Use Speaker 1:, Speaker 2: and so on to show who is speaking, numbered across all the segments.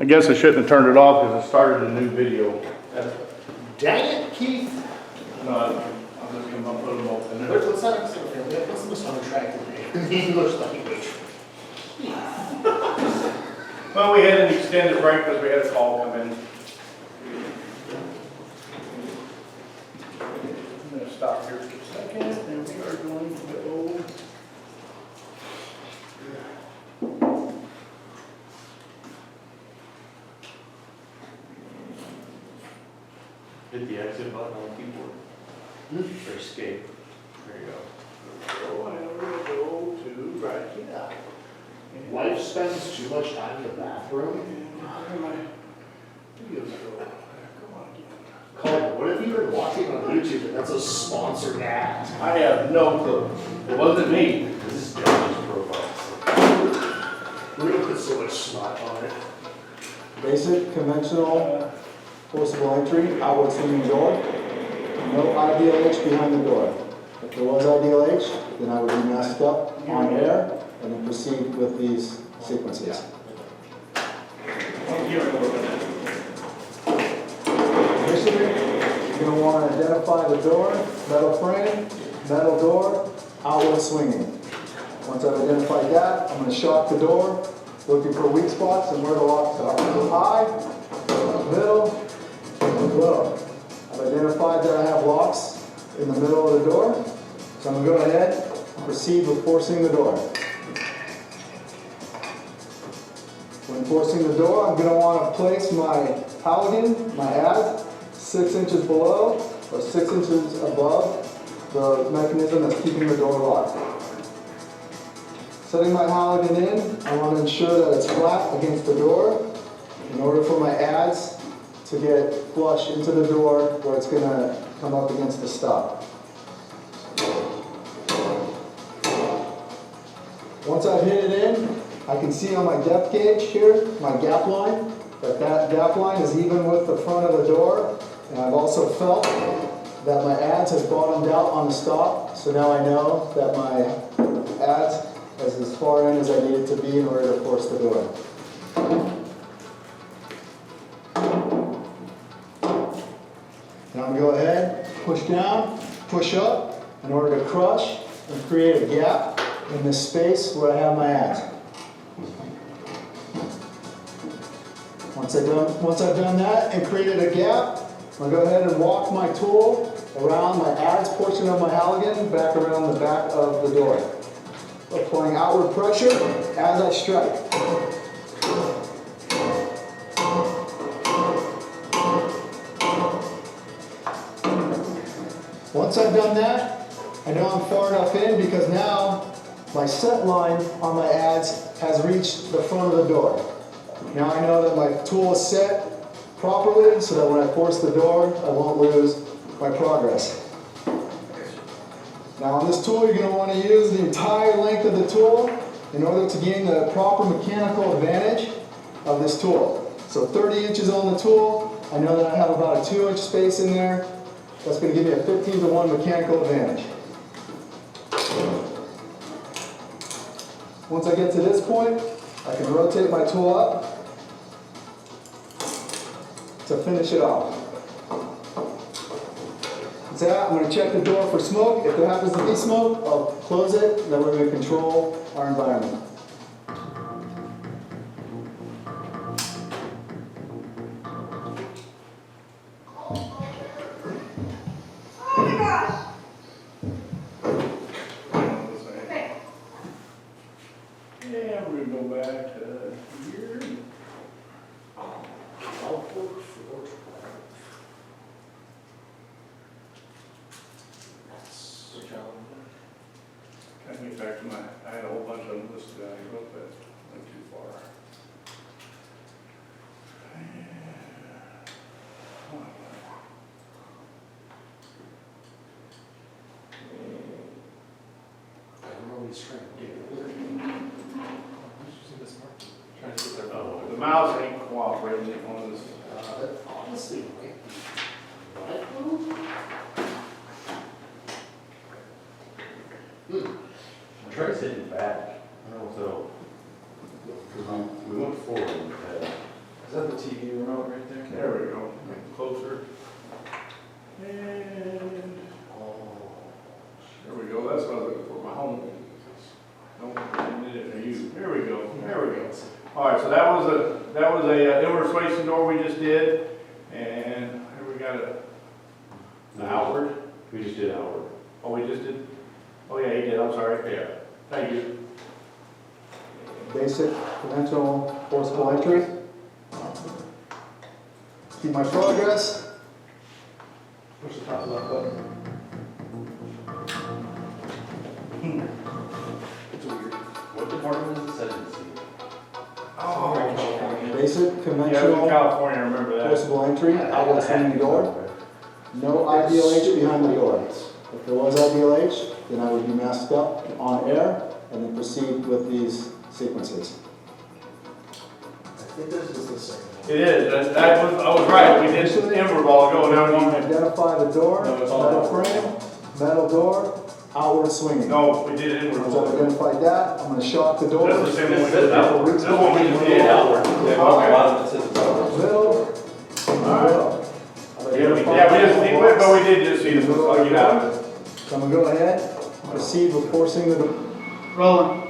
Speaker 1: guess I shouldn't have turned it off because it started a new video.
Speaker 2: Dang it, Keith.
Speaker 1: No, I'm just gonna put them open there.
Speaker 2: Let's not have a family. Let's listen on the track today. English language.
Speaker 1: Well, we had an extended break because we had a call come in. I'm gonna stop here for a second and we are going to go.
Speaker 3: Hit the exit button on the keyboard. Or escape. There you go.
Speaker 1: So and we're gonna go to right here.
Speaker 2: Wife spends too much time in the bathroom.
Speaker 1: Where my videos go? Come on again.
Speaker 2: Colin, what have you been watching on YouTube that's a sponsored ad?
Speaker 1: I have no clue. It wasn't me.
Speaker 3: This is John's profile.
Speaker 2: We're gonna put so much snot on it.
Speaker 4: Basic, conventional, forcible entry, outward swinging door. No ideal H behind the door. If there was ideal H, then I would be masked up on air and then proceed with these sequences. Initially, you're going to want to identify the door, metal frame, metal door, outward swinging. Once I've identified that, I'm going to shock the door, looking for weak spots and where the locks are. So high, middle, and low. I've identified that I have locks in the middle of the door, so I'm going to go ahead and proceed with forcing the door. When forcing the door, I'm going to want to place my Halligan, my ad, 6 inches below or 6 inches above the mechanism that's keeping the door locked. Setting my Halligan in, I want to ensure that it's flat against the door in order for my ads to get flush into the door where it's going to come up against the stop. Once I've hit it in, I can see on my depth gauge here, my gap line, that gap line is even with the front of the door. And I've also felt that my ads have bottomed out on the stop. So now I know that my ads is as far in as I need it to be in order to force the door. Now I'm going to go ahead, push down, push up in order to crush and create a gap in this space where I have my ads. Once I've done that and created a gap, I'm going to go ahead and walk my tool around my ads portion of my Halligan back around the back of the door, applying outward pressure as I strike. Once I've done that, I know I'm far enough in because now my set line on my ads has reached the front of the door. Now I know that my tool is set properly so that when I force the door, I won't lose my progress. Now on this tool, you're going to want to use the entire length of the tool in order to gain the proper mechanical advantage of this tool. So 30 inches on the tool, I know that I have about a 2-inch space in there. That's going to give me a 15-to-1 mechanical advantage. Once I get to this point, I can rotate my tool up to finish it off. That's that. I'm going to check the door for smoke. If there happens to be smoke, I'll close it, and then we're going to control our environment.
Speaker 1: Yeah, we're gonna go back to here. Can I get back to my, I had a whole bunch of them listed out here, but that went too far.
Speaker 2: I don't know what he's trying to do.
Speaker 3: Trying to get their phone.
Speaker 1: The mouse ain't cooperating on this.
Speaker 2: That honestly might be right.
Speaker 3: I'm trying to sit it back. I don't know if that'll, because we went forward with that. Is that the TV remote right there?
Speaker 1: There we go, closer. And there we go, that's what I was looking for, my home. Nope, I did it for you. There we go, there we go. All right, so that was a inward swacing door we just did, and here we got an outward.
Speaker 3: We just did outward.
Speaker 1: Oh, we just did? Oh, yeah, he did, I'm sorry.
Speaker 3: Yeah.
Speaker 1: Thank you.
Speaker 4: Basic conventional forcible entry. See my progress.
Speaker 3: Push the top left button. It's weird. What department is this? I didn't see.
Speaker 1: Oh,
Speaker 4: Basic
Speaker 1: yeah, it was in
Speaker 4: conventional
Speaker 1: California, I remember that.
Speaker 4: forcible entry, outward swinging door. No IDLH behind the door. If there was IDLH, then I would be masked up on air and then proceed with these sequences.
Speaker 2: I think this is the second one.
Speaker 1: It is, that was, I was right, we did some inward ball going
Speaker 4: Now
Speaker 1: down.
Speaker 4: identify the door,
Speaker 3: No, it's all
Speaker 4: metal frame, metal door, outward swinging.
Speaker 1: No, we did inward
Speaker 4: Once
Speaker 1: ball.
Speaker 4: I've identified that, I'm going to shock the door.
Speaker 1: That's the same one we did outward. This one we just did outward.
Speaker 3: Yeah,
Speaker 1: Okay.
Speaker 3: bottom it says it's outward.
Speaker 4: Middle, middle.
Speaker 1: Yeah, but we did just see this, so you know.
Speaker 4: So I'm going to go ahead, proceed with forcing the door.
Speaker 5: Rolling.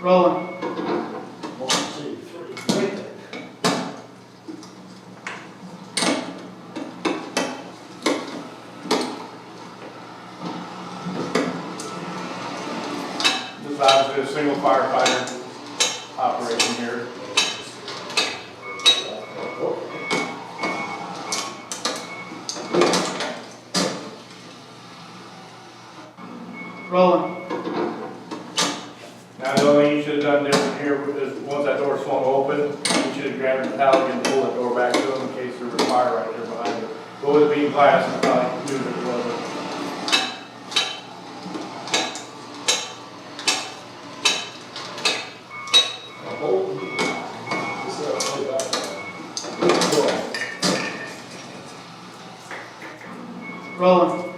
Speaker 5: Rolling.
Speaker 2: 1, 2, 3.
Speaker 1: This is obviously a single firefighter operation here.
Speaker 5: Rolling.
Speaker 1: Now, the only thing you should have done different here is, once that door swung open, you should have grabbed the towel and pulled that door back to them in case there was fire right there behind it. But with it being glass, I probably knew that it wasn't.
Speaker 5: Rolling.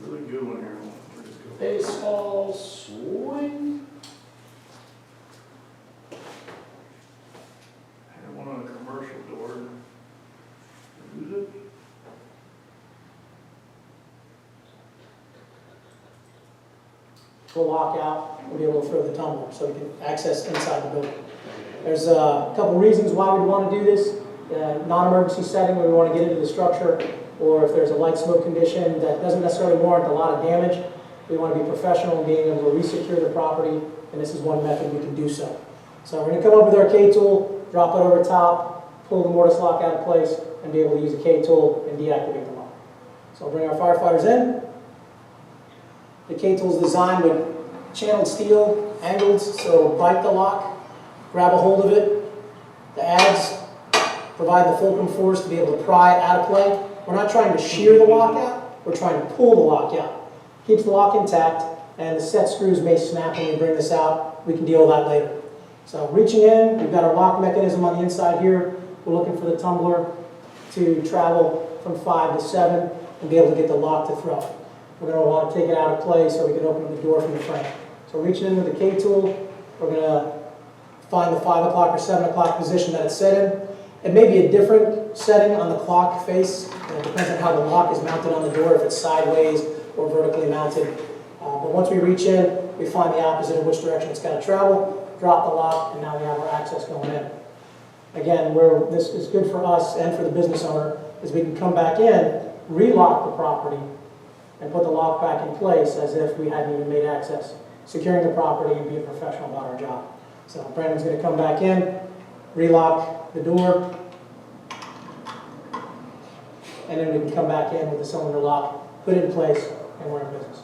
Speaker 1: Really good one here. We're just going-
Speaker 2: Baseball swing.
Speaker 1: I had one on a commercial door. Who's it?
Speaker 6: We'll lock out, we'll be able to throw the tumbler so we can access inside the building. There's a couple reasons why we'd want to do this. Non-emergency setting where we want to get into the structure, or if there's a light smoke condition that doesn't necessarily warrant a lot of damage, we want to be professional in being able to resecure the property, and this is one method we can do so. So we're going to come up with our K-tool, drop it over top, pull the mortise lock out of place, and be able to use the K-tool and deactivate the lock. So I'll bring our firefighters in. The K-tool is designed with channeled steel angles, so it'll bite the lock, grab a hold of it. The adze provide the fulcrum force to be able to pry it out of play. We're not trying to shear the lock out, we're trying to pull the lock out. Keeps the lock intact, and the set screws may snap when we bring this out. We can deal with that later. So reaching in, we've got our lock mechanism on the inside here. We're looking for the tumbler to travel from 5 to 7 and be able to get the lock to throw. We're going to want to take it out of play so we can open up the door from the frame. So reaching in with the K-tool, we're going to find the 5 o'clock or 7 o'clock position that it's set in. It may be a different setting on the clock face. It depends on how the lock is mounted on the door, if it's sideways or vertically mounted. But once we reach in, we find the opposite of which direction it's got to travel, drop the lock, and now we have our access going in. Again, where this is good for us and for the business owner is we can come back in, relock the property, and put the lock back in place as if we hadn't even made access, securing the property and being professional about our job. So Brandon's going to come back in, relock the door, and then we can come back in with the cylinder lock, put it in place, and we're in business.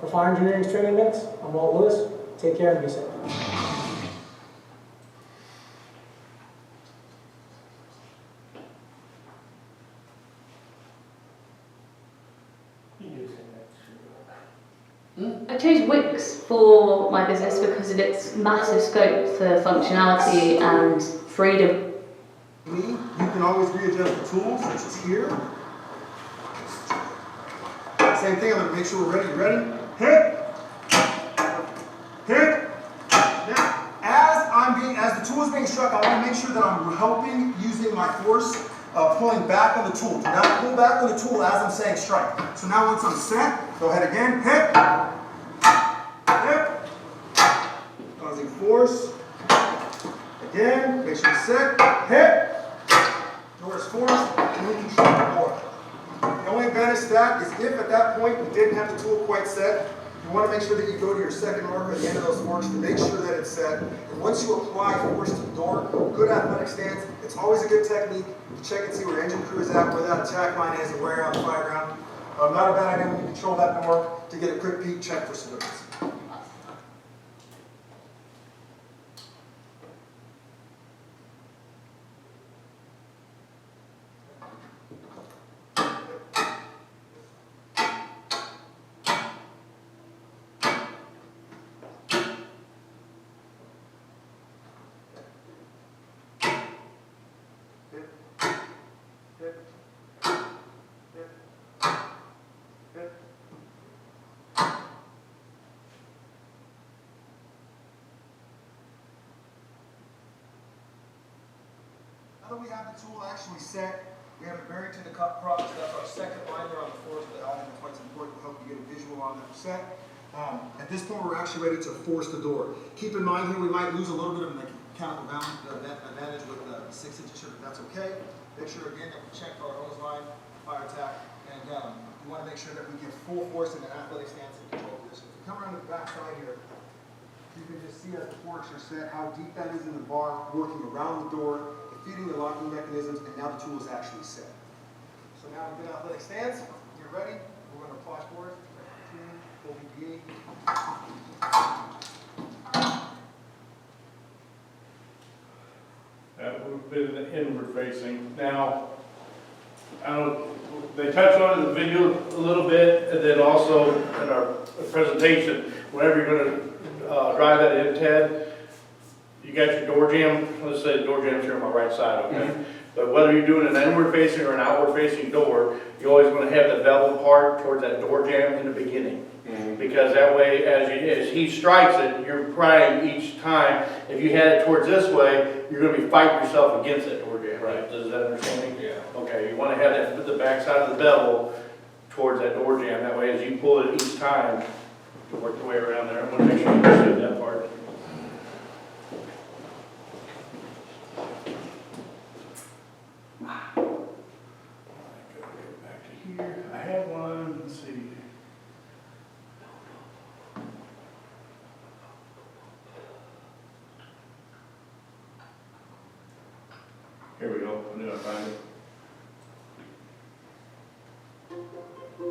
Speaker 6: For Fire Engineering's training mix, I'm Walt Lewis. Take care and be safe.
Speaker 7: I chose Wix for my business because of its massive scope for functionality and freedom.
Speaker 8: You can always readjust the tools, such as here.
Speaker 4: Same thing, I'm gonna make sure we're ready. You ready? Hit. Hit. Now, as the tool is being struck, I want to make sure that I'm helping using my force, pulling back on the tool. Do not pull back on the tool as I'm saying strike. So now once I'm set, go ahead again, hit. Hit. Causing force. Again, make sure you're set, hit. Door is forced, and we control the door. The only advantage to that is if at that point you didn't have the tool quite set, you want to make sure that you go to your second marker at the end of those forks to make sure that it's set. And once you apply force to the door, good athletic stance, it's always a good technique to check and see where engine crew is at, where that attack line is, and where you're on the fire ground. Not a bad idea when you control that door to get a quick peek check for civilians. Now that we have the tool actually set, we have it buried to the cup props. That's our second line there on the floor, so I think it's quite important to help you get a visual on that set. At this point, we're actually ready to force the door. Keep in mind here, we might lose a little bit of mechanical advantage with the 6-inch shirt, but that's okay. Make sure again that we check our hose line, fire attack, and we want to make sure that we give full force in an athletic stance and control position. If we come around to the back side here, you can just see as the forks are set how deep that is in the bar, working around the door, defeating the locking mechanisms, and now the tool is actually set. So now in good athletic stance, you're ready. We're going to apply force. Full PPE.
Speaker 1: That would have been the inward facing. Now, I don't, they touched on it in the video a little bit, and then also in our presentation, whenever you're going to drive that in, Ted, you got your door jamb. Let's say the door jamb's here on my right side, okay? Mm-hmm. But whether you're doing an inward facing or an outward facing door, you always want to have the bevel part towards that door jamb in the beginning. Mm-hmm. Because that way, as he strikes it, you're prying each time. If you had it towards this way, you're going to be fighting yourself against that door jamb, right? Does that understanding? Yeah. Okay, you want to have that, put the back side of the bevel towards that door jamb. That way, as you pull it each time, you work your way around there. I want to make sure you understand that part. Back to here. I had one. Let's see. Here we go. I knew I'd find it.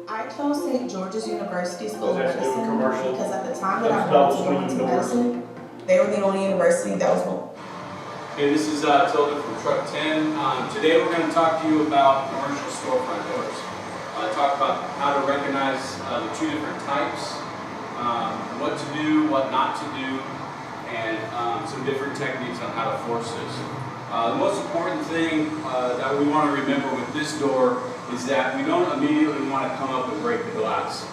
Speaker 8: I chose St. George's University School of
Speaker 1: Does that do
Speaker 8: Medicine
Speaker 1: commercial?
Speaker 8: because at the time that
Speaker 1: That's
Speaker 8: I wanted to
Speaker 1: double
Speaker 8: go into
Speaker 1: swinging doors.
Speaker 8: medicine, they were the only university that was one.
Speaker 9: Hey, this is Tilda from Truck 10. Today we're going to talk to you about commercial storefront doors. Talk about how to recognize the two different types, what to do, what not to do, and some different techniques on how to force this. The most important thing that we want to remember with this door is that we don't immediately want to come up and break the glass.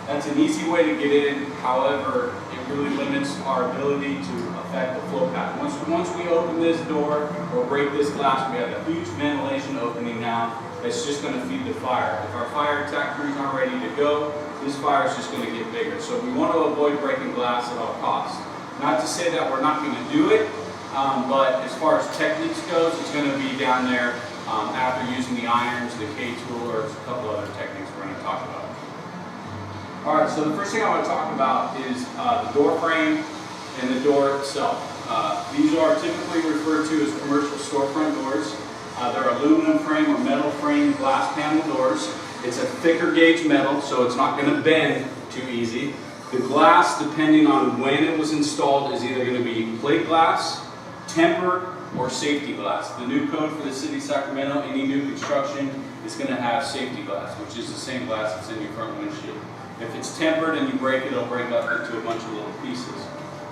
Speaker 9: That's an easy way to get in, however, it really limits our ability to affect the flow path. Once we open this door or break this glass, we have a huge ventilation opening now that's just going to feed the fire. If our fire attack crews aren't ready to go, this fire is just going to get bigger. So we want to avoid breaking glass at all costs. Not to say that we're not going to do it, but as far as techniques goes, it's going to be down there after using the irons, the K-tool, or a couple other techniques we're going to talk about. All right, so the first thing I want to talk about is the door frame and the door itself. These are typically referred to as commercial storefront doors. They're aluminum frame or metal frame glass panel doors. It's a thicker gauge metal, so it's not going to bend too easy. The glass, depending on when it was installed, is either going to be plate glass, tempered, or safety glass. The new code for the city of Sacramento, any new construction is going to have safety glass, which is the same glass that's in your front windshield. If it's tempered and you break it, it'll break up into a bunch of little pieces.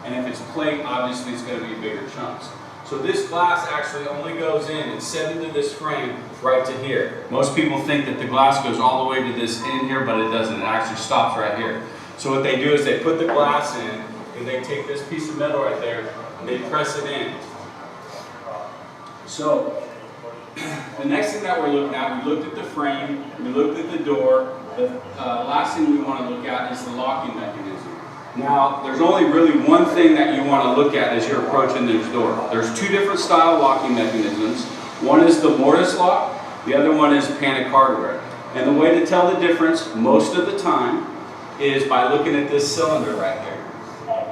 Speaker 9: And if it's plate, obviously it's going to be bigger chunks. So this glass actually only goes in, it's set into this frame right to here. Most people think that the glass goes all the way to this end here, but it doesn't. It actually stops right here. So what they do is they put the glass in, and they take this piece of metal right there, and they press it in. So the next thing that we're looking at, we looked at the frame, we looked at the door. The last thing we want to look at is the locking mechanism. Now, there's only really one thing that you want to look at as you're approaching this door. There's two different style locking mechanisms. One is the mortise lock, the other one is panic hardware. And the way to tell the difference most of the time is by looking at this cylinder right here.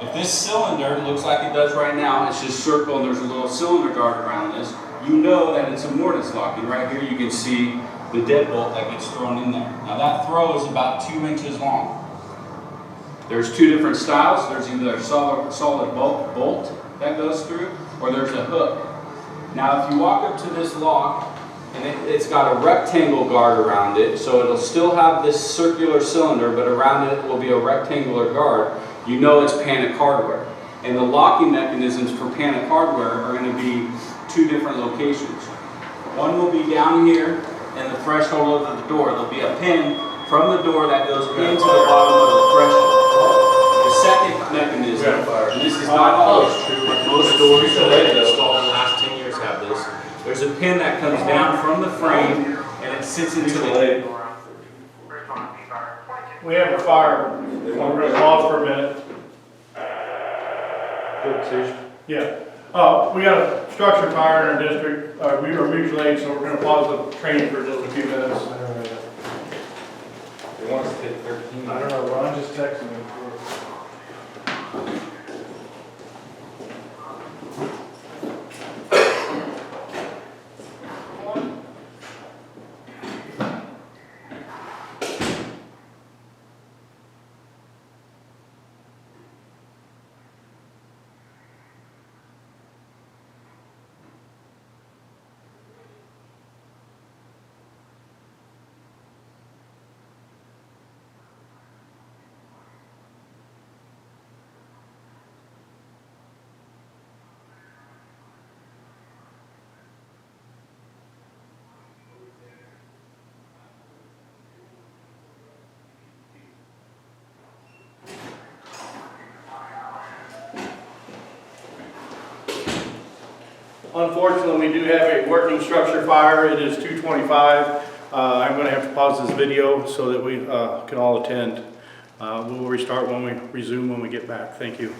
Speaker 9: If this cylinder looks like it does right now, it's just circle and there's a little cylinder guard around this, you know that it's a mortise lock. And right here you can see the deadbolt that gets thrown in there. Now that throw is about 2 inches long. There's two different styles. There's either a solid bolt that goes through, or there's a hook. Now if you walk up to this lock, and it's got a rectangle guard around it, so it'll still have this circular cylinder, but around it will be a rectangular guard, you know it's panic hardware. And the locking mechanisms for panic hardware are going to be two different locations. One will be down here in the threshold of the door. There'll be a pin from the door that goes into the bottom of the threshold. The second mechanism, and this is not always true, but most doors that I've installed in the last 10 years have this. There's a pin that comes down from the frame and it sits into the...
Speaker 1: We have a fire. We're going to pause for a minute.
Speaker 3: Good decision.
Speaker 1: Yeah. We got a structure fire in our district. We were mutual aid, so we're going to pause the training for just a few minutes.
Speaker 3: They want us to hit 13.
Speaker 1: I don't know, Ron just texted me. Unfortunately, we do have a working structure fire. It is 2:25. I'm going to have to pause this video so that we can all attend. We'll restart when we resume when we get back. Thank you.